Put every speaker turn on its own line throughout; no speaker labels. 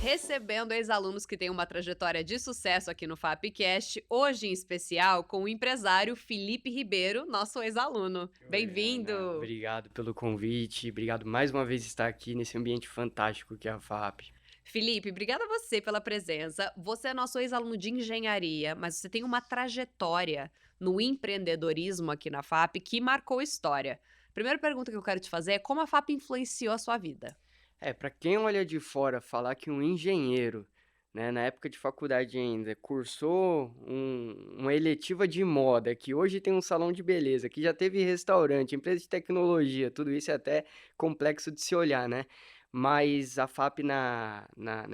recebendo ex-alunos que têm uma trajetória de sucesso aqui no FAPcast, hoje em especial com o empresário Felipe Ribeiro, nosso ex-aluno.
Oi, Ana.
Bem-vindo!
Obrigado pelo convite. Obrigado mais uma vez estar aqui nesse ambiente fantástico que é a FAP.
Felipe, obrigada a você pela presença. Você é nosso ex-aluno de engenharia, mas você tem uma trajetória no empreendedorismo aqui na FAP que marcou história. Primeira pergunta que eu quero te fazer é como a FAP influenciou a sua vida?
Para quem olha de fora, falar que um engenheiro, né, na época de faculdade ainda, cursou uma eletiva de moda, que hoje tem um salão de beleza, que já teve restaurante, empresa de tecnologia, tudo isso é até complexo de se olhar, né? Mas a FAP na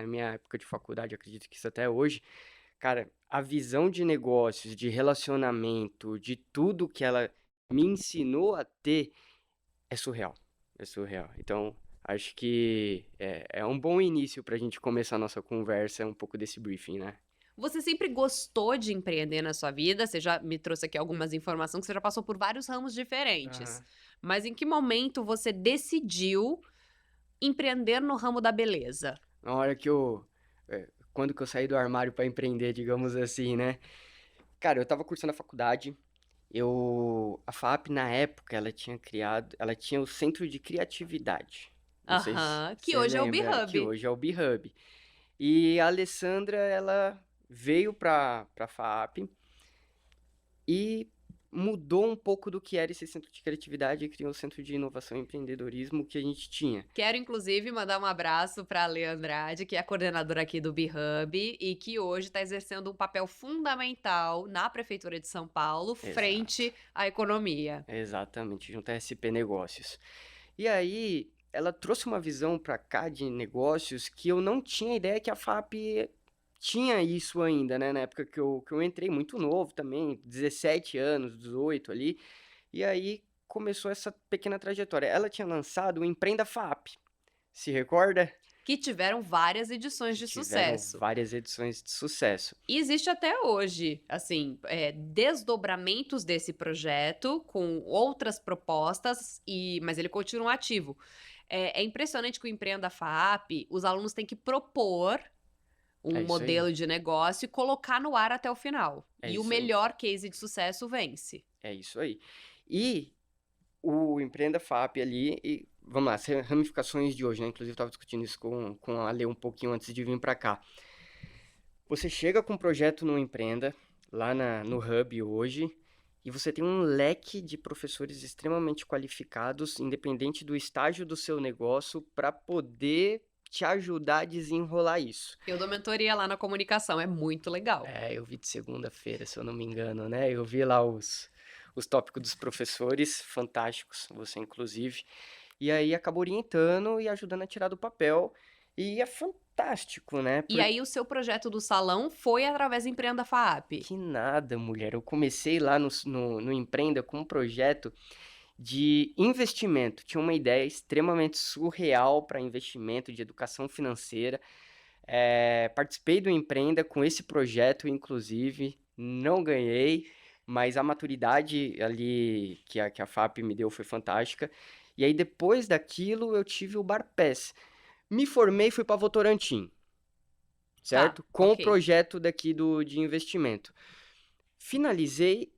minha época de faculdade, acredito que isso até hoje, cara, a visão de negócios, de relacionamento, de tudo que ela me ensinou a ter é surreal, é surreal. Então, acho que é um bom início para a gente começar a nossa conversa, um pouco desse briefing, né?
Você sempre gostou de empreender na sua vida? Você já me trouxe aqui algumas informações que você já passou por vários ramos diferentes.
Aham.
Mas em que momento você decidiu empreender no ramo da beleza?
Na hora quando que eu saí do armário para empreender, digamos assim, né? Cara, eu estava cursando a faculdade, a FAP na época, ela tinha o Centro de Criatividade. Não sei se
Aham, que
você
hoje é o
lembra, que
B-Hub.
hoje é o B-Hub. E a Alessandra, ela veio para a FAP e mudou um pouco do que era esse centro de criatividade e criou o centro de inovação e empreendedorismo que a gente tinha.
Quero inclusive mandar um abraço para a Lê Andrade, que é a coordenadora aqui do B-Hub e que hoje está exercendo um papel fundamental na Prefeitura de São Paulo,
Exato,
frente à economia.
exatamente, junto à SP Negócios. E aí, ela trouxe uma visão para cá de negócios que eu não tinha ideia que a FAP tinha isso ainda, né? Na época que eu entrei, muito novo também, 17 anos, 18 ali. E aí começou essa pequena trajetória. Ela tinha lançado o Empreenda FAP, se recorda?
Que tiveram várias edições
Que
de
tiveram
sucesso.
várias edições de sucesso.
E existe até hoje, assim, desdobramentos desse projeto com outras propostas, mas ele continua ativo. É impressionante que o Empreenda FAP, os alunos têm que propor
É
um
isso aí,
modelo de negócio e colocar no ar até o final.
é
E o
isso aí,
melhor case de sucesso vence.
é isso aí. E o Empreenda FAP ali, e vamos lá, as ramificações de hoje, né? Inclusive, eu estava discutindo isso com a Lê um pouquinho antes de vir para cá. Você chega com um projeto no Empreenda, no Hub hoje, e você tem um leque de professores extremamente qualificados, independente do estágio do seu negócio, para poder te ajudar a desenrolar isso.
Eu dou mentoria lá na comunicação, é muito legal.
Eu vi de segunda-feira, se eu não me engano, né? Eu vi lá os tópicos dos professores, fantásticos, você inclusive. E aí acabou orientando e ajudando a tirar do papel. E é fantástico, né?
E aí o seu projeto do salão foi através do Empreenda FAP?
Que nada, mulher. Eu comecei lá no Empreenda com um projeto de investimento. Tinha uma ideia extremamente surreal para investimento de educação financeira. Participei do Empreenda com esse projeto, inclusive, não ganhei, mas a maturidade ali que a FAP me deu foi fantástica. E aí, depois daquilo, eu tive o Barpés. Me formei e fui para Votorantim,
Tá,
certo? Com o
ok.
projeto daqui de investimento. Finalizei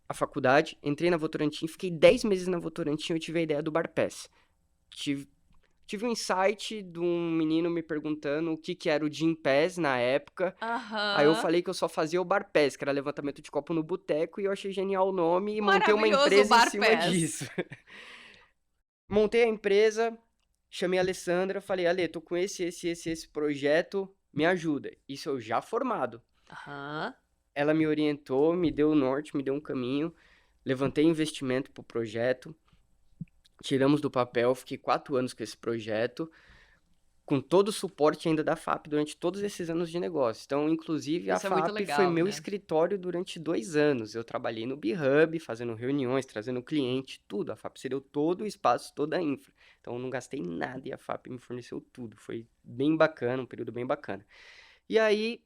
a faculdade, entrei na Votorantim, fiquei 10 meses na Votorantim e eu tive a ideia do Barpés. Tive Tive um insight de um menino me perguntando o que que era o Gympass na época. Aí eu
Aham.
falei que eu só fazia o Barpass, que era levantamento de copo no boteco, e eu achei genial o nome e montei uma
Maravilhoso o
empresa em
Bar
cima
Pass.
disso. Montei a empresa, chamei a Alessandra, falei, Ale, tô com esse projeto, me ajuda. Isso eu já formado.
Aham.
Ela me orientou, me deu o norte, me deu um caminho, levantei investimento pro projeto, tiramos do papel, fiquei 4 anos com esse projeto, com todo o suporte ainda da FAP durante todos esses anos de negócio. Então, inclusive, a
Isso é muito
FAP foi
legal,
meu
né.
escritório durante 2 anos. Eu trabalhei no B-Hub, fazendo reuniões, trazendo cliente, tudo. A FAP cedeu todo o espaço, toda a infra. Então, eu não gastei nada e a FAP me forneceu tudo. Foi bem bacana, um período bem bacana. E aí,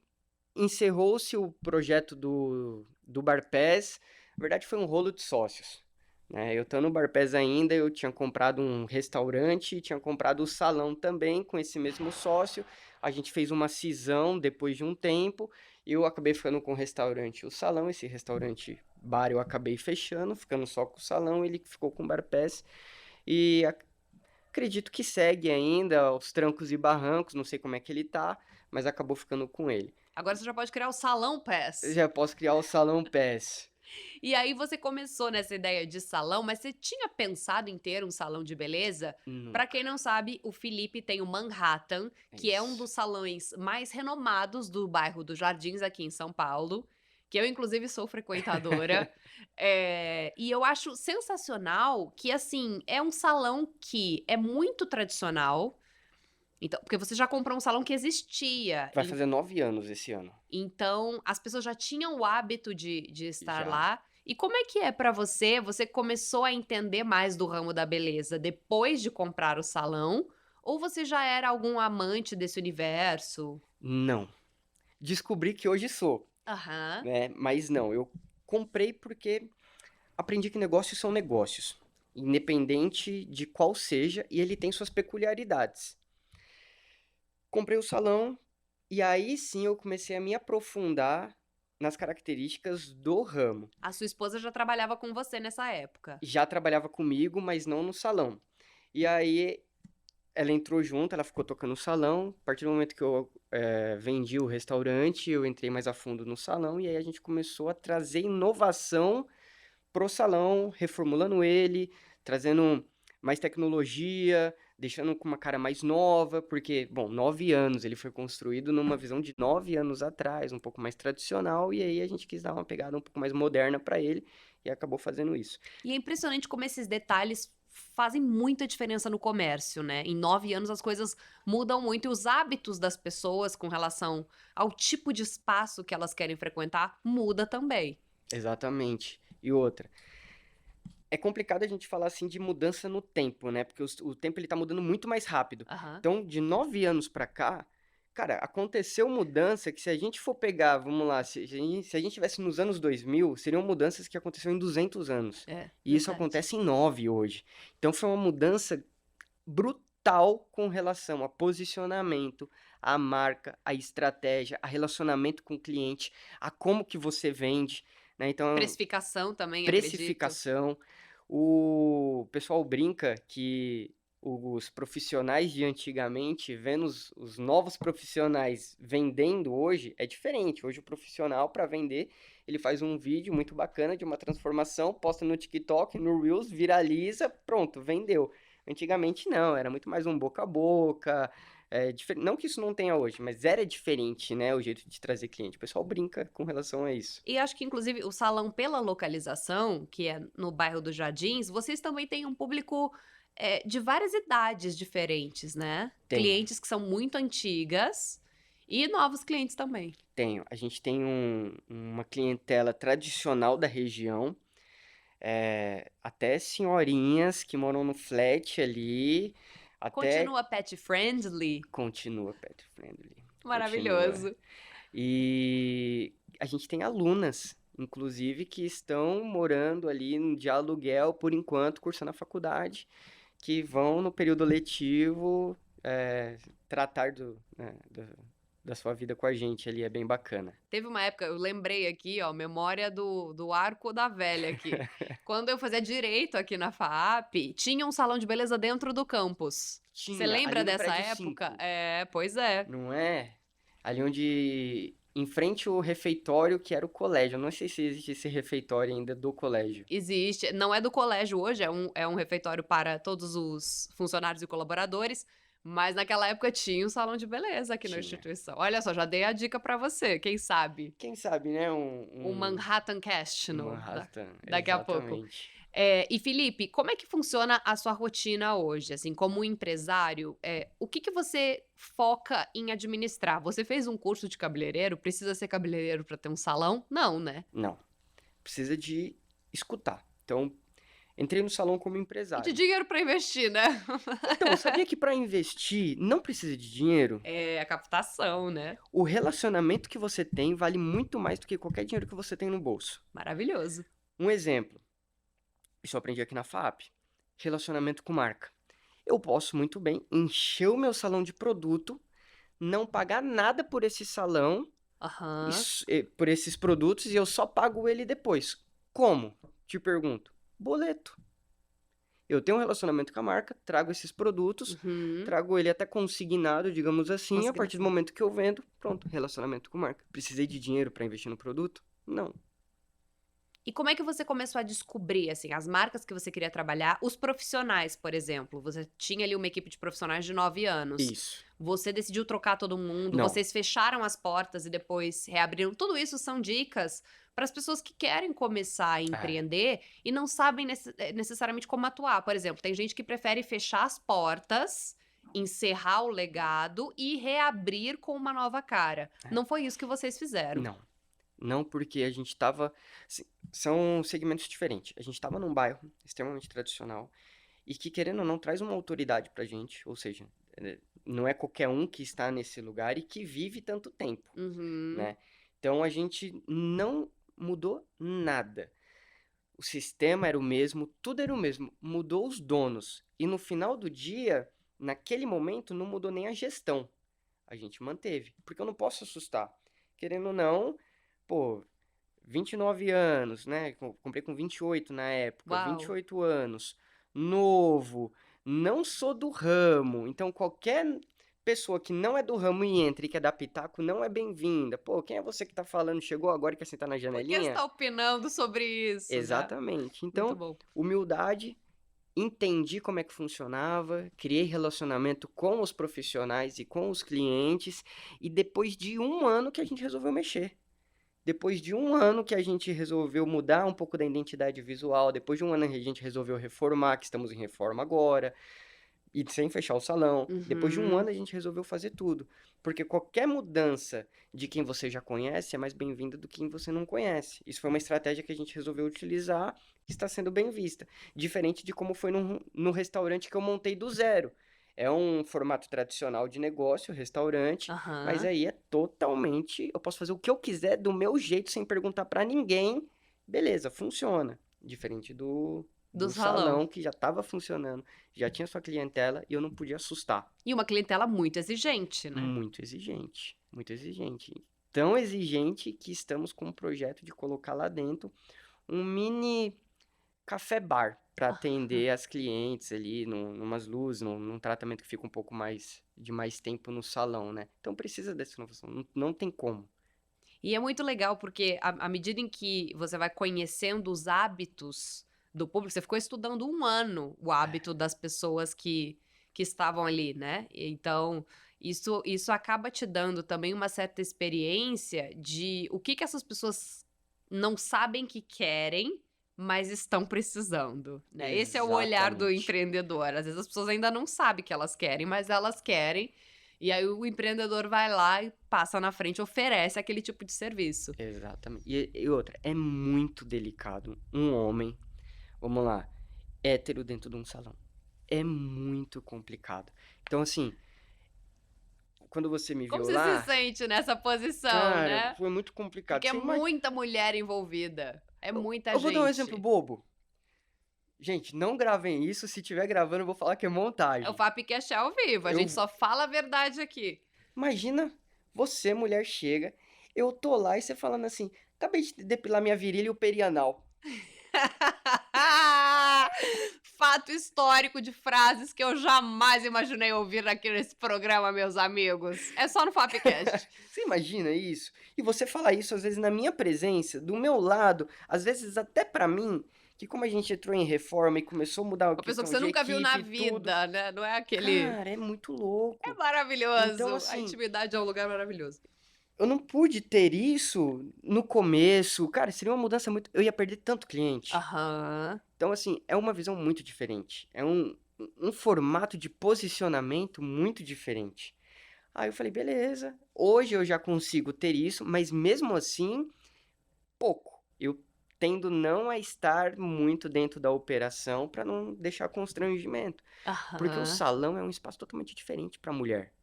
encerrou-se o projeto do Barpés. Na verdade, foi um rolo de sócios. Né? Eu estando no Barpés ainda, eu tinha comprado um restaurante, tinha comprado o salão também com esse mesmo sócio. A gente fez uma cisão depois de um tempo. Eu acabei ficando com o restaurante e o salão. Esse restaurante bar eu acabei fechando, ficando só com o salão. Ele ficou com o Bar Pass. E acredito que segue ainda aos trancos e barrancos. Não sei como é que ele tá, mas acabou ficando com ele.
Agora você já pode criar o Salão
Eu
Pass.
já posso criar o Salão Pass.
E aí você começou nessa ideia de salão, mas você tinha pensado em ter um salão de beleza? Pra
Nunca.
quem não sabe, o Felipe tem o Manhattan,
É
que é um
isso.
dos salões mais renomados do bairro dos Jardins aqui em São Paulo, que eu inclusive sou frequentadora. E eu acho sensacional que, assim, é um salão que é muito tradicional. Então, porque você já comprou um salão que existia.
Vai fazer 9 anos esse ano.
Então, as pessoas já tinham o hábito de estar
Já.
lá. E como é que é pra você? Você começou a entender mais do ramo da beleza depois de comprar o salão? Ou você já era algum amante desse universo?
Não. Descobri que hoje sou,
Aham.
né? Mas não, eu comprei porque aprendi que negócios são negócios, independente de qual seja, e ele tem suas peculiaridades. Comprei o salão e aí sim eu comecei a me aprofundar nas características do ramo.
A sua esposa já trabalhava com você nessa época.
Já trabalhava comigo, mas não no salão. E aí ela entrou junto, ela ficou tocando o salão. A partir do momento que eu vendi o restaurante, eu entrei mais a fundo no salão e aí a gente começou a trazer inovação pro salão, reformulando ele, trazendo mais tecnologia, deixando com uma cara mais nova, porque, bom, 9 anos, ele foi construído numa visão de 9 anos atrás, um pouco mais tradicional, e aí a gente quis dar uma pegada um pouco mais moderna para ele e acabou fazendo isso.
E é impressionante como esses detalhes fazem muita diferença no comércio, né? Em 9 anos as coisas mudam muito e os hábitos das pessoas com relação ao tipo de espaço que elas querem frequentar muda também.
Exatamente. E outra, é complicado a gente falar assim de mudança no tempo, né? Porque o tempo ele tá mudando muito mais rápido.
Aham.
Então, de 9 anos pra cá, cara, aconteceu mudança que se a gente for pegar, vamos lá, se a gente tivesse nos anos 2000, seriam mudanças que aconteceram em 200 anos.
É,
E isso
verdade.
acontece em 9 hoje. Então, foi uma mudança brutal com relação a posicionamento, a marca, a estratégia, a relacionamento com o cliente, a como que você vende, né? Então,
Precificação também, acredito.
precificação. O pessoal brinca que os profissionais de antigamente, vendo os novos profissionais vendendo hoje, é diferente. Hoje o profissional, para vender, ele faz um vídeo muito bacana de uma transformação, posta no TikTok, no Reels, viraliza, pronto, vendeu. Antigamente não, era muito mais um boca a boca. Não que isso não tenha hoje, mas era diferente, né, o jeito de trazer cliente. O pessoal brinca com relação a isso.
E acho que, inclusive, o salão, pela localização, que é no bairro dos Jardins, vocês também têm um público de várias idades diferentes, né?
Tem.
Clientes que são muito antigas e novos clientes também.
Tenho. A gente tem uma clientela tradicional da região, até senhorinhas que moram no flat ali, até
Continua pet friendly.
continua pet friendly, continua.
Maravilhoso.
E a gente tem alunas, inclusive, que estão morando ali de aluguel por enquanto, cursando a faculdade, que vão no período letivo tratar da sua vida com a gente ali, é bem bacana.
Teve uma época, eu lembrei aqui, ó, memória do Arco da Velha aqui. Quando eu fazia direito aqui na FAAP, tinha um salão de beleza dentro do campus. Você
Tinha,
lembra
ali no
dessa
prédio
época?
5.
É, pois é.
Não é? Ali onde, em frente ao refeitório que era o colégio. Eu não sei se existe esse refeitório ainda do colégio.
Existe. Não é do colégio hoje, é um refeitório para todos os funcionários e colaboradores. Mas naquela época tinha um salão de beleza aqui na
Tinha.
instituição. Olha só, já dei a dica pra você, quem sabe?
Quem sabe, né?
Um Manhattan Cast
Um Manhattan,
daqui a pouco.
exatamente.
E Felipe, como é que funciona a sua rotina hoje? Assim, como empresário, o que você foca em administrar? Você fez um curso de cabeleireiro? Precisa ser cabeleireiro para ter um salão? Não, né?
Não. Precisa de escutar. Então, entrei no salão como
E de
empresário.
dinheiro para investir, né?
Então, sabia que para investir não precisa de dinheiro?
É a captação, né?
O relacionamento que você tem vale muito mais do que qualquer dinheiro que você tem no bolso.
Maravilhoso.
Um exemplo. Isso eu aprendi aqui na FAP. Relacionamento com marca. Eu posso muito bem encher o meu salão de produto, não pagar nada por esse salão,
Aham.
por esses produtos, e eu só pago ele depois. Como? Te pergunto. Boleto. Eu tenho um relacionamento com a marca, trago esses produtos,
Uhum.
trago ele até consignado, digamos assim, a partir do
Consignação.
momento que eu vendo, pronto, relacionamento com marca. Precisei de dinheiro para investir no produto? Não.
E como é que você começou a descobrir, assim, as marcas que você queria trabalhar, os profissionais, por exemplo? Você tinha ali uma equipe de profissionais de 9 anos.
Isso.
Você decidiu trocar todo mundo,
Não.
vocês fecharam as portas e depois reabriram. Tudo isso são dicas para as pessoas que querem começar a
É.
empreender e não sabem necessariamente como atuar. Por exemplo, tem gente que prefere fechar as portas, encerrar o legado e reabrir com uma nova cara.
É.
Não foi isso que vocês fizeram.
Não. Não, porque a gente estava. São segmentos diferentes. A gente estava num bairro extremamente tradicional e que, querendo ou não, traz uma autoridade pra gente. Ou seja, não é qualquer um que está nesse lugar e que vive tanto tempo,
Uhum.
né? Então a gente não mudou nada. O sistema era o mesmo, tudo era o mesmo. Mudou os donos. E no final do dia, naquele momento, não mudou nem a gestão. A gente manteve. Porque eu não posso assustar. Querendo ou não, pô, 29 anos, né? Comprei com 28 na época, vinte e
Uau.
oito anos, novo, não sou do ramo, então qualquer pessoa que não é do ramo e entra e quer dar pitaco não é bem-vinda. Pô, quem é você que tá falando? Chegou agora e quer sentar na
Por que você
janelinha?
tá opinando sobre isso, né?
Exatamente.
Muito
Então,
bom.
humildade, entendi como é que funcionava, criei relacionamento com os profissionais e com os clientes, e depois de um ano que a gente resolveu mexer. Depois de um ano que a gente resolveu mudar um pouco da identidade visual, depois de um ano que a gente resolveu reformar, que estamos em reforma agora, e sem fechar o salão, depois de um ano
Uhum.
a gente resolveu fazer tudo. Porque qualquer mudança de quem você já conhece é mais bem-vinda do que quem você não conhece. Isso foi uma estratégia que a gente resolveu utilizar e está sendo bem vista. Diferente de como foi no restaurante que eu montei do zero. É um formato tradicional de negócio, restaurante, mas
Aham.
aí é totalmente. Eu posso fazer o que eu quiser do meu jeito, sem perguntar para ninguém. Beleza, funciona. Diferente do
Do salão.
salão que já estava funcionando, já tinha sua clientela e eu não podia assustar.
E uma clientela muito exigente, né?
Muito exigente, muito exigente. Tão exigente que estamos com um projeto de colocar lá dentro um mini café bar para
Aham.
atender as clientes ali, numas luzes, num tratamento que fica um pouco mais de mais tempo no salão, né? Então precisa dessa inovação, não tem como.
E é muito legal porque à medida em que você vai conhecendo os hábitos do público, você ficou estudando um ano o hábito das pessoas que estavam ali, né. Então, isso acaba te dando também uma certa experiência de o que essas pessoas não sabem que querem, mas estão precisando, né. Esse é o olhar do
Exatamente,
empreendedor. Às vezes as pessoas ainda não sabem que elas querem, mas elas querem, e aí o empreendedor vai lá e passa na frente, oferece aquele tipo de serviço.
exatamente. E outra, é muito delicado um homem, vamos lá, hétero dentro de um salão. É muito complicado. Então, assim, quando você me
Como
viu
você se
lá,
sente nessa posição,
cara,
né?
foi muito complicado.
Porque é
Você imagina.
muita mulher envolvida, é
Eu,
muita
eu vou dar um exemplo
gente.
bobo. Gente, não gravem isso. Se tiver gravando, eu vou falar que é
É o
montagem.
Fapcast ao vivo, a gente
Eu,
só fala a verdade aqui.
imagina você, mulher, chega, eu tô lá e você falando assim: acabei de depilar minha virilha e o perianal.
Fato histórico de frases que eu jamais imaginei ouvir aqui nesse programa, meus amigos. É só no Fapcast.
Você imagina isso? E você fala isso às vezes na minha presença, do meu lado, às vezes até pra mim, que como a gente entrou em reforma e começou a mudar a
Uma pessoa que
questão
você
de
nunca viu na
equipe e tudo,
vida, né, não é aquele
cara, é muito
é
louco. Então,
maravilhoso, a
assim,
intimidade é um lugar maravilhoso.
eu não pude ter isso no começo. Cara, seria uma mudança muito. Eu ia perder tanto cliente.
Aham.
Então, assim, é uma visão muito diferente. É um formato de posicionamento muito diferente. Aí eu falei, beleza. Hoje eu já consigo ter isso, mas mesmo assim, pouco. Eu tendo não a estar muito dentro da operação para não deixar constrangimento. Porque o
Aham.
salão é um espaço totalmente diferente para mulher.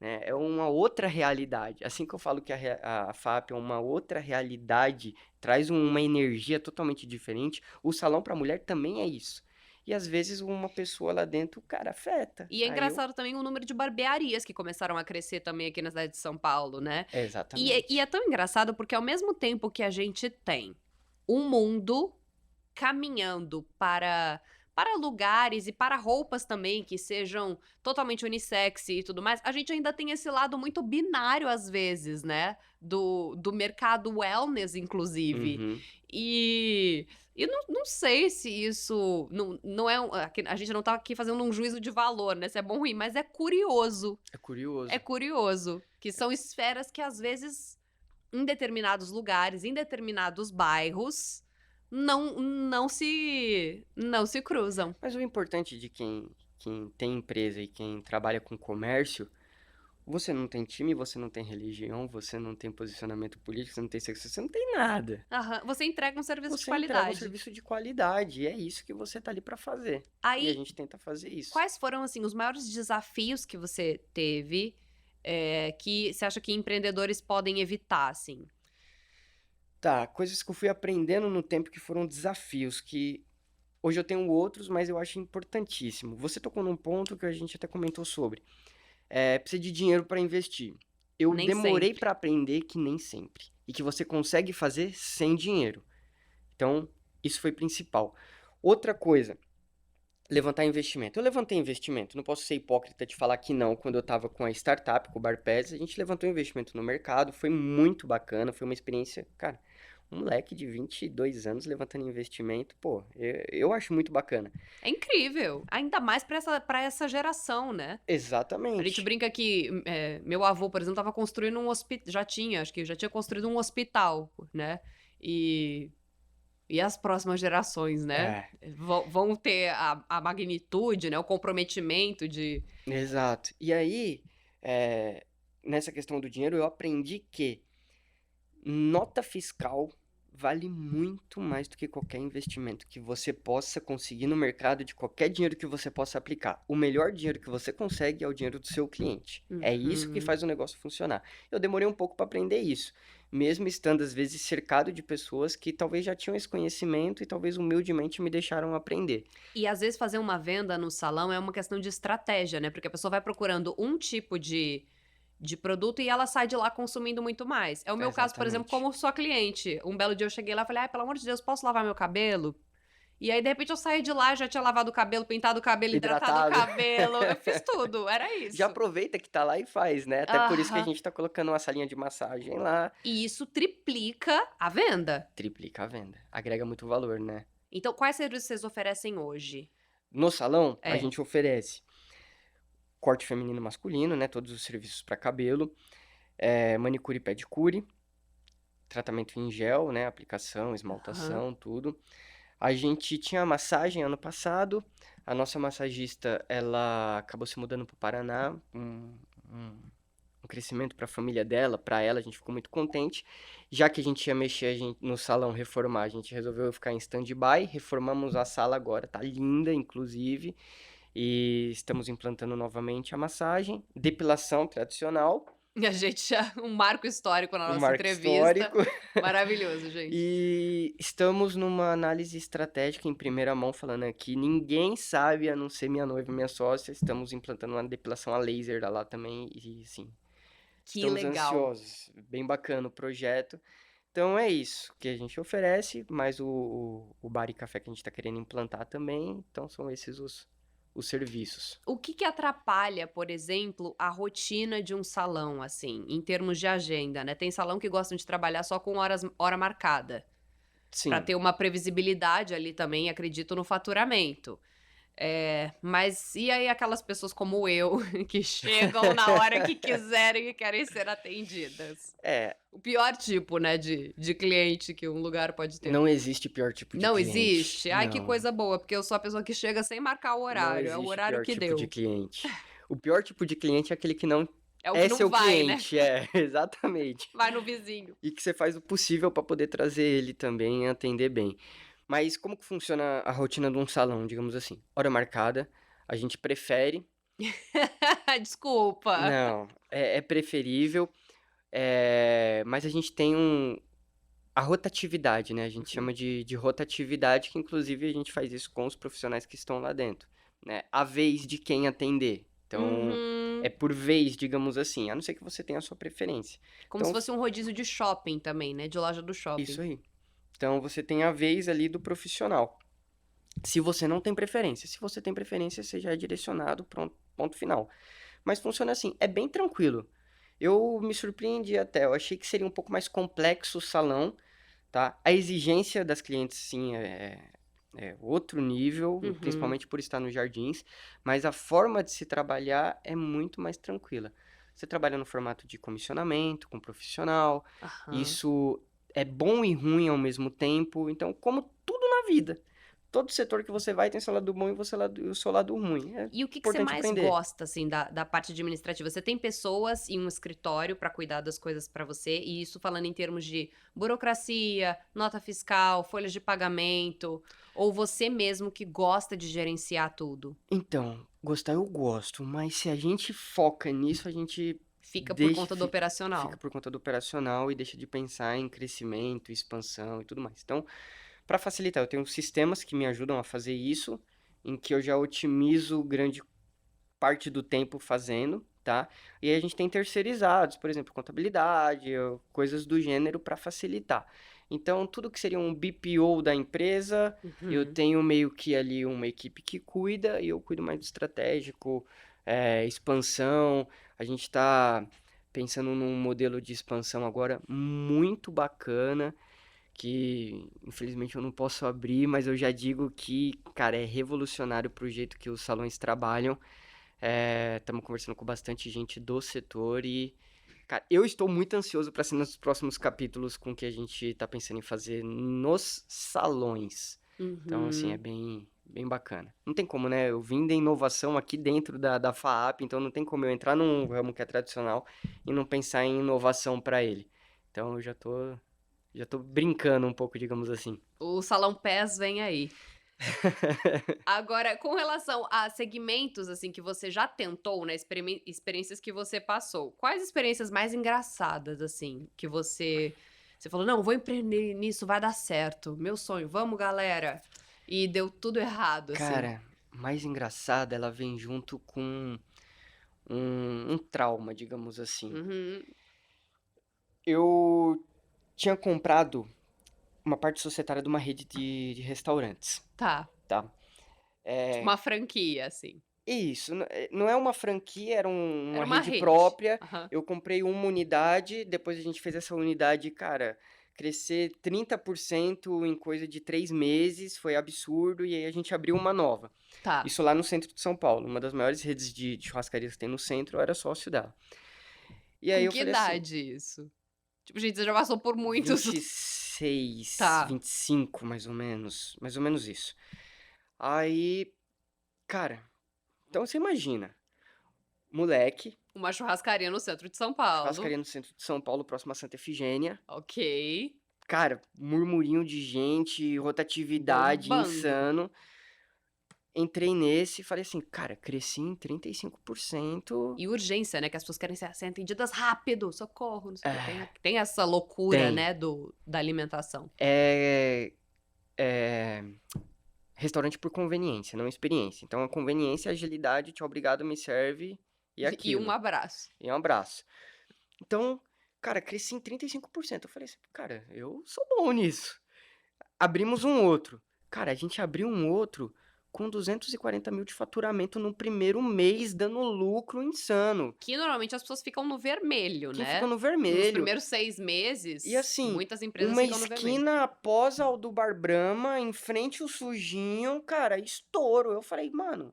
Né? É uma outra realidade. Assim que eu falo que a FAP é uma outra realidade, traz uma energia totalmente diferente, o salão para mulher também é isso. e às vezes uma pessoa lá dentro, cara, afeta.
E é
Aí eu
engraçado também o número de barbearias que começaram a crescer também aqui na cidade de São Paulo, né. E é
exatamente.
tão engraçado porque ao mesmo tempo que a gente tem um mundo caminhando para lugares e para roupas também que sejam totalmente unissex e tudo mais, a gente ainda tem esse lado muito binário às vezes, né, do mercado wellness inclusive.
Uhum.
E não sei se isso não é a gente não tá aqui fazendo um juízo de valor, né, se é bom ou ruim, mas
É
é
curioso.
curioso, que são esferas que às vezes em determinados lugares, em determinados bairros, não se cruzam.
Mas o importante de quem tem empresa e quem trabalha com comércio, você não tem time, você não tem religião, você não tem posicionamento político, você não tem sexo, você não tem nada.
Aham. Você entrega um serviço de
Você entrega um
qualidade.
serviço de qualidade, e é isso que você tá ali para fazer. E a
Aí,
gente tenta fazer isso.
quais foram, assim, os maiores desafios que você teve, que você acha que empreendedores podem evitar, assim?
Tá, coisas que eu fui aprendendo no tempo que foram desafios, que hoje eu tenho outros, mas eu acho importantíssimo. Você tocou num ponto que a gente até comentou sobre. Precisa de dinheiro para investir. Eu
Nem
demorei
sempre.
para aprender que nem sempre. E que você consegue fazer sem dinheiro. Então, isso foi principal. Outra coisa, levantar investimento. Eu levantei investimento, não posso ser hipócrita de falar que não. Quando eu estava com a startup, com o Barpés, a gente levantou investimento no mercado, foi muito bacana, foi uma experiência, cara, um moleque de 22 anos levantando investimento, pô, eu acho muito bacana.
É incrível, ainda mais para essa geração, né. A gente
Exatamente.
brinca que, meu avô, por exemplo, estava construindo acho que já tinha construído um hospital, né, e E as próximas gerações, né,
É,
vão ter a magnitude, né, o comprometimento de
exato. E aí, nessa questão do dinheiro, eu aprendi que nota fiscal vale muito mais do que qualquer investimento que você possa conseguir no mercado, de qualquer dinheiro que você possa aplicar. O melhor dinheiro que você consegue é o dinheiro do seu cliente. É isso que
Uhum.
faz o negócio funcionar. Eu demorei um pouco para aprender isso, mesmo estando às vezes cercado de pessoas que talvez já tinham esse conhecimento e talvez humildemente me deixaram aprender.
E às vezes fazer uma venda no salão é uma questão de estratégia, né, porque a pessoa vai procurando um tipo de produto e ela sai de lá consumindo muito mais. É o meu caso, por exemplo,
Exatamente.
como sua cliente. Um belo dia eu cheguei lá e falei: "Ai, pelo amor de Deus, posso lavar meu cabelo?" E aí, de repente, eu saí de lá, já tinha lavado o cabelo, pintado o cabelo, hidratado o
Hidratado.
cabelo, eu fiz tudo, era
Já
isso.
aproveita que tá lá e faz, né? Até por isso que a
Aham.
gente tá colocando uma salinha de massagem lá.
E isso triplica a venda.
Triplica a venda. Agrega muito valor, né?
Então, quais serviços vocês oferecem hoje?
No salão, a
É.
gente oferece corte feminino e masculino, né? Todos os serviços para cabelo, manicure e pedicure, tratamento em gel, né? Aplicação,
Aham.
esmaltação, tudo. A gente tinha massagem ano passado. A nossa massagista, ela acabou se mudando para o Paraná. Um crescimento para a família dela, para ela, a gente ficou muito contente. Já que a gente ia mexer no salão, reformar, a gente resolveu ficar em stand-by. Reformamos a sala agora, tá linda, inclusive. E estamos implantando novamente a massagem, depilação tradicional,
E a gente já um marco histórico na
um
nossa
marco
entrevista.
histórico.
Maravilhoso, gente.
E estamos numa análise estratégica em primeira mão, falando aqui, ninguém sabe, a não ser minha noiva e minha sócia, estamos implantando uma depilação a laser lá também, e assim,
Que
estamos
legal.
ansiosos, bem bacana o projeto. Então é isso que a gente oferece, mais o bar e café que a gente está querendo implantar também. Então são esses os serviços.
O que que atrapalha, por exemplo, a rotina de um salão, assim, em termos de agenda, né? Tem salão que gostam de trabalhar só com hora marcada, para
Sim,
ter uma previsibilidade ali também, acredito, no faturamento. Mas e aí aquelas pessoas como eu, que chegam na hora que quiserem e querem ser atendidas?
é,
O pior tipo, né, de cliente que um lugar pode ter.
não existe pior tipo de
Não
cliente.
existe? Ai, que
Não,
coisa boa, porque eu sou a pessoa que chega sem marcar o
não
horário, é o
existe
horário
pior
que
tipo de
deu.
cliente. O pior tipo de cliente é aquele que não
É o que
é
não
seu
vai, né,
cliente, exatamente.
vai no vizinho.
E que você faz o possível para poder trazer ele também e atender bem. Mas como que funciona a rotina de um salão, digamos assim? Hora marcada, a gente prefere.
Desculpa.
Não, é preferível, mas a gente tem a rotatividade, né? A gente
Uhum.
chama de rotatividade, que inclusive a gente faz isso com os profissionais que estão lá dentro, né? A vez de quem atender. Então, é
Uhum.
por vez, digamos assim, a não ser que você tenha a sua preferência.
Como se
Então,
fosse um rodízio de shopping também, né, de loja do shopping.
isso aí. Então, você tem a vez ali do profissional. Se você não tem preferência, se você tem preferência, você já é direcionado, pronto, ponto final. Mas funciona assim, é bem tranquilo. Eu me surpreendi até, eu achei que seria um pouco mais complexo o salão, tá? A exigência das clientes, sim, é outro nível,
Uhum.
principalmente por estar nos jardins, mas a forma de se trabalhar é muito mais tranquila. Você trabalha no formato de comissionamento, com profissional,
Aham.
isso é bom e ruim ao mesmo tempo, então, como tudo na vida. Todo setor que você vai tem seu lado bom e o seu lado ruim. É
E o que você
importante
mais
aprender.
gosta, assim, da parte administrativa? Você tem pessoas em um escritório para cuidar das coisas para você, e isso falando em termos de burocracia, nota fiscal, folhas de pagamento, ou você mesmo que gosta de gerenciar tudo?
Então, gostar eu gosto, mas se a gente foca nisso, a gente
Fica por
deixa,
conta do
fica
operacional.
por conta do operacional e deixa de pensar em crescimento, expansão e tudo mais. Então, para facilitar, eu tenho sistemas que me ajudam a fazer isso, em que eu já otimizo grande parte do tempo fazendo, tá? E aí a gente tem terceirizados, por exemplo, contabilidade, ou coisas do gênero para facilitar. Então, tudo que seria um BPO da empresa, eu
Uhum.
tenho meio que ali uma equipe que cuida e eu cuido mais do estratégico, expansão. A gente está pensando num modelo de expansão agora muito bacana, que infelizmente eu não posso abrir, mas eu já digo que, cara, é revolucionário pro jeito que os salões trabalham. Estamos conversando com bastante gente do setor e, cara, eu estou muito ansioso para ser nos próximos capítulos com o que a gente está pensando em fazer nos salões. Então, assim, é
Uhum.
bem bacana. Não tem como, né? Eu vim da inovação aqui dentro da FAAP, então não tem como eu entrar num ramo que é tradicional e não pensar em inovação para ele. Então, eu já tô brincando um pouco, digamos assim.
O salão PES vem aí. Agora, com relação a segmentos, assim, que você já tentou, né, experiências que você passou, quais experiências mais engraçadas, assim, que você falou: "Não, vou empreender nisso, vai dar certo, meu sonho, vamos galera", e deu tudo errado, assim?
Cara, mais engraçada, ela vem junto com um trauma, digamos assim.
Uhum.
Eu tinha comprado uma parte societária de uma rede de restaurantes,
Tá.
tá?
Tipo
É,
uma franquia, assim.
isso, não é uma franquia, era uma
Era uma
rede
rede.
própria.
Aham.
Eu comprei uma unidade, depois a gente fez essa unidade, cara, crescer 30% em coisa de 3 meses, foi absurdo, e aí a gente abriu uma nova.
Tá.
Isso lá no centro de São Paulo, uma das maiores redes de churrascarias que tem no centro, eu era sócio dela. E aí
Com
eu
que
falei assim,
idade isso? Tipo, gente, você já passou por muitos
26,
Tá.
25, mais ou menos isso. Aí, cara, então você imagina, moleque,
Uma churrascaria no centro de São Paulo.
churrascaria no centro de São Paulo, próximo a Santa Efigênia.
Ok.
Cara, murmurinho de gente, rotatividade,
Bombando.
insano. Entrei nesse e falei assim, cara, cresci em 35%.
E urgência, né, que as pessoas querem ser atendidas rápido, socorro, não sei o quê. Tem
É,
a tem essa loucura,
tem.
né, da alimentação.
É, é restaurante por conveniência, não experiência. Então, a conveniência, a agilidade, tchau, obrigado, me serve e
E um
aquilo.
abraço.
E um abraço. Então, cara, cresci em 35%. Eu falei assim, cara, eu sou bom nisso. Abrimos um outro. Cara, a gente abriu um outro com 240 mil de faturamento no primeiro mês, dando lucro insano.
Que normalmente as pessoas ficam no vermelho,
Que ficou
né.
no
Nos
vermelho.
primeiros 6
E
meses,
assim,
muitas empresas
uma
ficam no vermelho.
esquina após a do Bar Brahma, em frente ao Sujinho, cara, estouro. Eu falei, mano,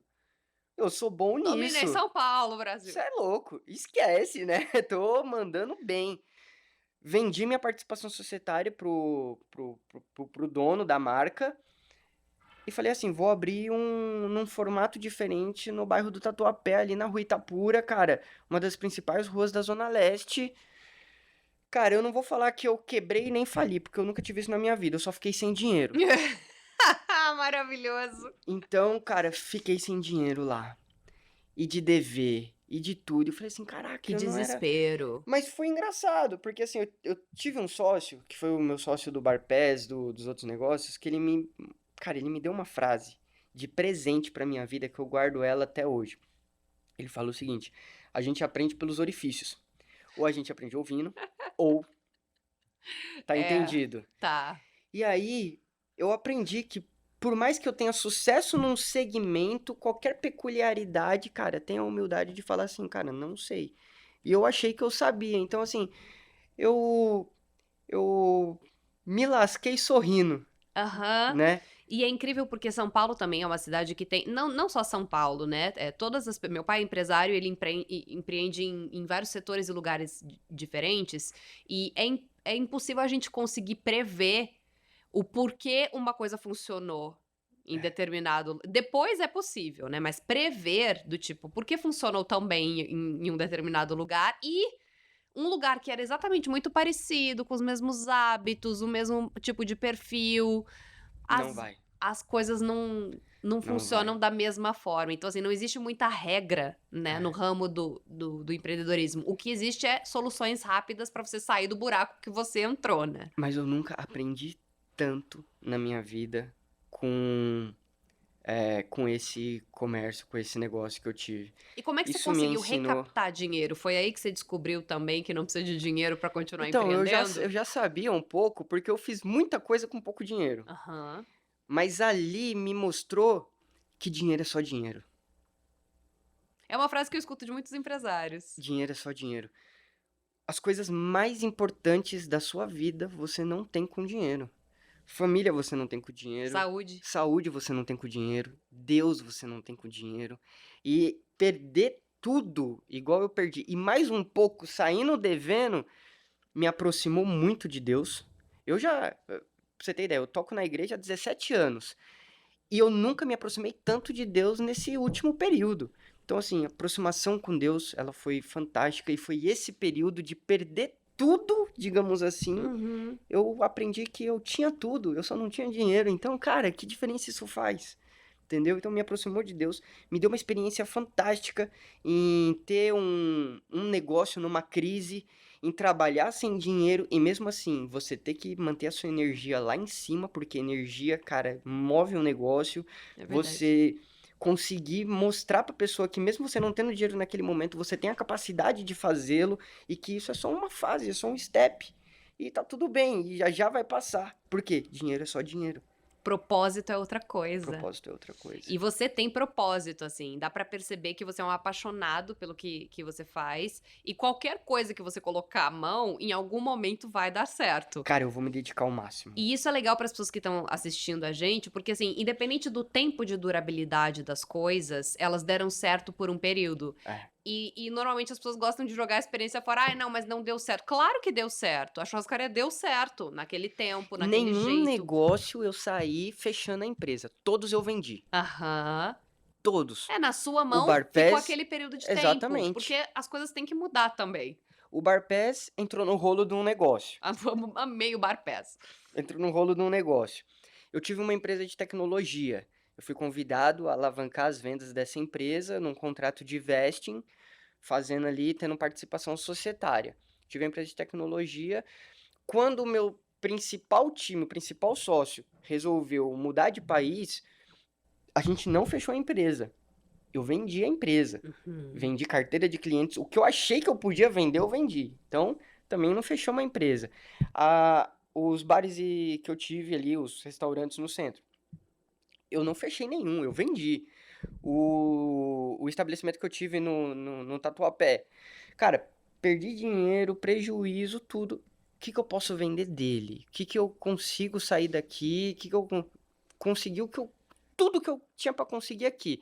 eu sou bom
Dominei
nisso.
São Paulo,
Você
Brasil.
é louco. Esquece, né? Tô mandando bem. Vendi minha participação societária pro dono da marca e falei assim: vou abrir num formato diferente no bairro do Tatuapé, ali na rua Itapura, cara, uma das principais ruas da Zona Leste. Cara, eu não vou falar que eu quebrei nem fali, porque eu nunca tive isso na minha vida, eu só fiquei sem dinheiro.
Maravilhoso.
Então, cara, fiquei sem dinheiro lá. E de dever, e de tudo. Eu falei assim, caraca,
Que
eu não era.
desespero.
Mas foi engraçado, porque assim, eu tive um sócio, que foi o meu sócio do Barpés, dos outros negócios, que ele me. Cara, ele me deu uma frase de presente pra minha vida que eu guardo ela até hoje. Ele falou o seguinte: a gente aprende pelos orifícios. Ou a gente aprende ouvindo, ou tá
É,
entendido.
tá.
E aí, eu aprendi que por mais que eu tenha sucesso num segmento, qualquer peculiaridade, cara, tenha a humildade de falar assim, cara, não sei. E eu achei que eu sabia. Então, assim, eu eu me lasquei sorrindo,
Aham.
né?
E é incrível porque São Paulo também é uma cidade que tem, não só São Paulo, né, meu pai é empresário, ele empreende em vários setores e lugares diferentes, e é impossível a gente conseguir prever o porquê uma coisa funcionou em
É,
determinado, depois é possível, né, mas prever do tipo, por que funcionou tão bem em um determinado lugar e um lugar que era exatamente muito parecido, com os mesmos hábitos, o mesmo tipo de perfil,
não
as
vai,
as coisas não
não
funcionam
vai.
da mesma forma. Então, assim, não existe muita regra, né, no
É.
ramo do empreendedorismo. O que existe é soluções rápidas pra você sair do buraco que você entrou, né.
Mas eu nunca aprendi tanto na minha vida com, com esse comércio, com esse negócio que eu tive.
E como é que você
Isso me
conseguiu
ensinou.
recaptar dinheiro? Foi aí que você descobriu também que não precisa de dinheiro pra continuar
Então,
empreendendo?
eu já sabia um pouco, porque eu fiz muita coisa com pouco dinheiro.
Aham.
Mas ali me mostrou que dinheiro é só dinheiro.
É uma frase que eu escuto de muitos empresários.
Dinheiro é só dinheiro. As coisas mais importantes da sua vida você não tem com dinheiro. Família você não tem com dinheiro.
Saúde.
Saúde você não tem com dinheiro. Deus você não tem com dinheiro. E perder tudo, igual eu perdi, e mais um pouco saindo devendo, me aproximou muito de Deus. Eu já, pra você ter ideia, eu toco na igreja há 17 anos. E eu nunca me aproximei tanto de Deus nesse último período. Então, assim, a aproximação com Deus, ela foi fantástica. E foi esse período de perder tudo, digamos assim.
Uhum.
Eu aprendi que eu tinha tudo, eu só não tinha dinheiro. Então, cara, que diferença isso faz? Entendeu? Então me aproximou de Deus, me deu uma experiência fantástica em ter um negócio numa crise, em trabalhar sem dinheiro e mesmo assim você ter que manter a sua energia lá em cima, porque energia, cara, move um negócio,
É verdade.
você conseguir mostrar pra pessoa que mesmo você não tendo dinheiro naquele momento, você tem a capacidade de fazê-lo e que isso é só uma fase, é só um step. E tá tudo bem, e já já vai passar. Por quê? Dinheiro é só dinheiro.
Propósito é outra coisa.
Propósito é outra coisa.
E você tem propósito, assim, dá pra perceber que você é um apaixonado pelo que você faz, e qualquer coisa que você colocar a mão, em algum momento vai dar certo.
Cara, eu vou me dedicar ao máximo.
E isso é legal para as pessoas que estão assistindo a gente, porque assim, independente do tempo de durabilidade das coisas, elas deram certo por um período.
É.
E normalmente as pessoas gostam de jogar a experiência fora. Ai, não, mas não deu certo. Claro que deu certo. A churrascaria deu certo naquele tempo, naquele
Nenhum
jeito.
negócio eu saí fechando a empresa. Todos eu vendi.
Aham.
Todos.
É, na sua
O
mão ficou
Barpés,
aquele período de tempo,
exatamente.
porque as coisas têm que mudar também.
O Barpés entrou no rolo de um negócio.
Amei o Bar Pass.
Entrou no rolo de um negócio. Eu tive uma empresa de tecnologia. Eu fui convidado a alavancar as vendas dessa empresa num contrato de vesting, fazendo ali, tendo participação societária. Tive a empresa de tecnologia. Quando o meu principal time, o principal sócio, resolveu mudar de país, a gente não fechou a empresa. Eu vendi a empresa.
Uhum.
Vendi carteira de clientes. O que eu achei que eu podia vender, eu vendi. Então, também não fechou uma empresa. Os bares que eu tive ali, os restaurantes no centro, eu não fechei nenhum, eu vendi. O estabelecimento que eu tive no Tatuapé, cara, perdi dinheiro, prejuízo, tudo. O que eu posso vender dele? O que eu consigo sair daqui? O que eu consegui? Tudo que eu tinha para conseguir aqui.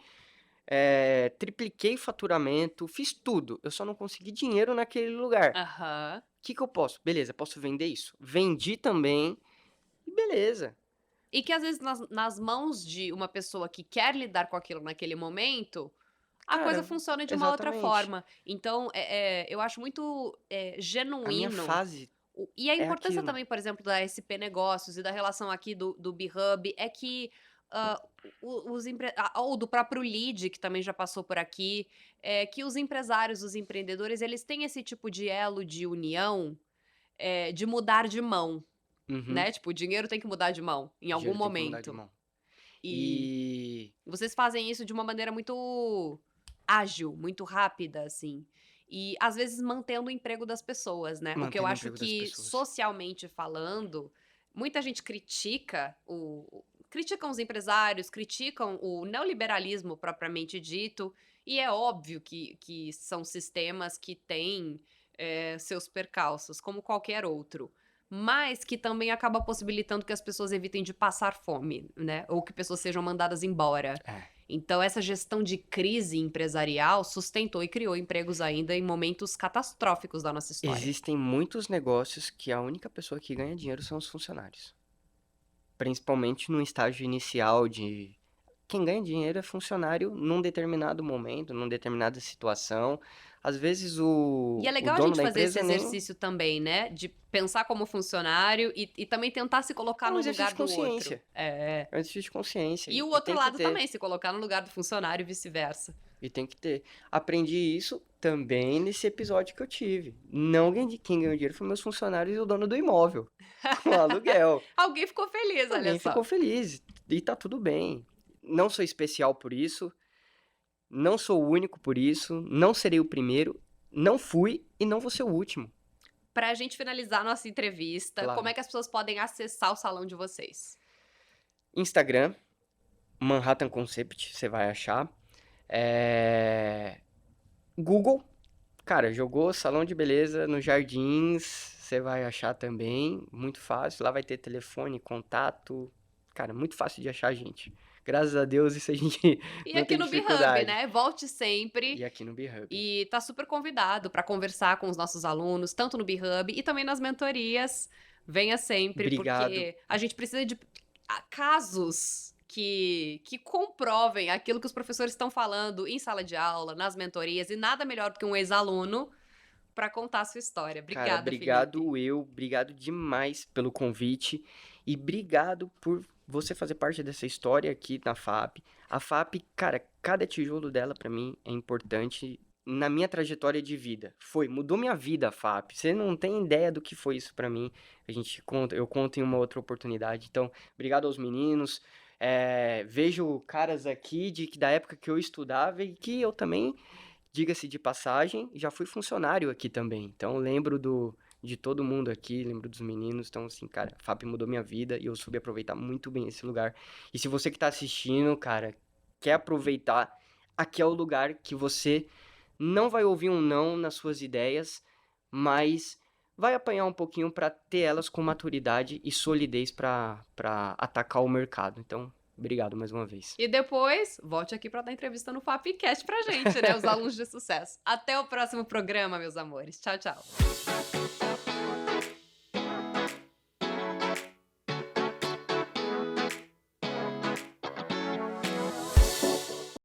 Tripliquei faturamento, fiz tudo. Eu só não consegui dinheiro naquele lugar.
Aham.
O que eu posso? Beleza, posso vender isso. Vendi também e beleza.
E que às vezes nas mãos de uma pessoa que quer lidar com aquilo naquele momento, a coisa
Cara,
funciona de uma outra
exatamente.
forma. Então, eu acho muito
A minha
genuíno.
fase
E a
é
importância
aquilo.
também, por exemplo, da SP Negócios e da relação aqui do BeHub é que ah, ou do próprio lead, que também já passou por aqui, que os empresários, os empreendedores, eles têm esse tipo de elo de união, de mudar de mão,
Uhum.
né? Tipo, o dinheiro tem que mudar de mão em algum
Dinheiro tem que mudar de
momento.
mão.
E
E
vocês fazem isso de uma maneira muito ágil, muito rápida, assim. E às vezes mantendo o emprego das pessoas, né? O que eu
mantendo o
acho
emprego das
que,
pessoas.
socialmente falando, muita gente critica criticam os empresários, criticam o neoliberalismo propriamente dito, e é óbvio que são sistemas que têm seus percalços, como qualquer outro. Mas que também acaba possibilitando que as pessoas evitem de passar fome, né? Ou que pessoas sejam mandadas embora.
É.
Então, essa gestão de crise empresarial sustentou e criou empregos ainda em momentos catastróficos da nossa história.
Existem muitos negócios que a única pessoa que ganha dinheiro são os funcionários. Principalmente no estágio inicial de. Quem ganha dinheiro é funcionário num determinado momento, numa determinada situação. Às vezes
E é
o
legal a
dono
gente
da
fazer esse
empresa nem.
exercício também, né? De pensar como funcionário e também tentar se
É
colocar
um
no
exercício
lugar
de
do outro.
consciência.
É.
É um exercício de consciência.
E o
E
outro
tem que
lado
ter.
também, se colocar no lugar do funcionário e vice-versa.
E tem que ter. Aprendi isso também nesse episódio que eu tive. Não quem ganhou dinheiro foi meus funcionários e o dono do imóvel. Com aluguel.
Alguém ficou feliz, olha
Alguém
só.
ficou feliz. E tá tudo bem. Não sou especial por isso. Não sou o único por isso. Não serei o primeiro. Não fui e não vou ser o último.
Pra gente finalizar nossa entrevista, como
Claro.
é que as pessoas podem acessar o salão de vocês?
Instagram, Manhattan Concept, você vai achar. Google, cara, jogou salão de beleza nos Jardins, você vai achar também. Muito fácil. Lá vai ter telefone, contato. Cara, muito fácil de achar a gente. Graças a Deus, isso a gente
E
não
aqui
tem
no B-Hub,
dificuldade.
né? Volte sempre.
E aqui no B-Hub.
E tá super convidado para conversar com os nossos alunos, tanto no B-Hub e também nas mentorias. Venha sempre,
Obrigado.
porque a gente precisa de casos que comprovem aquilo que os professores estão falando em sala de aula, nas mentorias, e nada melhor do que um ex-aluno para contar a sua história.
Cara,
Obrigada, Felipe.
obrigado demais pelo convite e obrigado por você fazer parte dessa história aqui na FAP. A FAP, cara, cada tijolo dela pra mim é importante na minha trajetória de vida. Mudou minha vida a FAP. Você não tem ideia do que foi isso pra mim. Eu conto em uma outra oportunidade. Então, obrigado aos meninos. Vejo caras aqui da época que eu estudava e que eu também, diga-se de passagem, já fui funcionário aqui também. Então, lembro de todo mundo aqui, lembro dos meninos. Então, assim, cara, a FAP mudou minha vida e eu soube aproveitar muito bem esse lugar. E se você que tá assistindo, cara, quer aproveitar, aqui é o lugar que você não vai ouvir um não nas suas ideias, mas vai apanhar um pouquinho para ter elas com maturidade e solidez para atacar o mercado. Então, obrigado mais uma vez.
E depois, volte aqui para dar entrevista no FAPcast pra gente, né? Os alunos de sucesso. Até o próximo programa, meus amores. Tchau, tchau.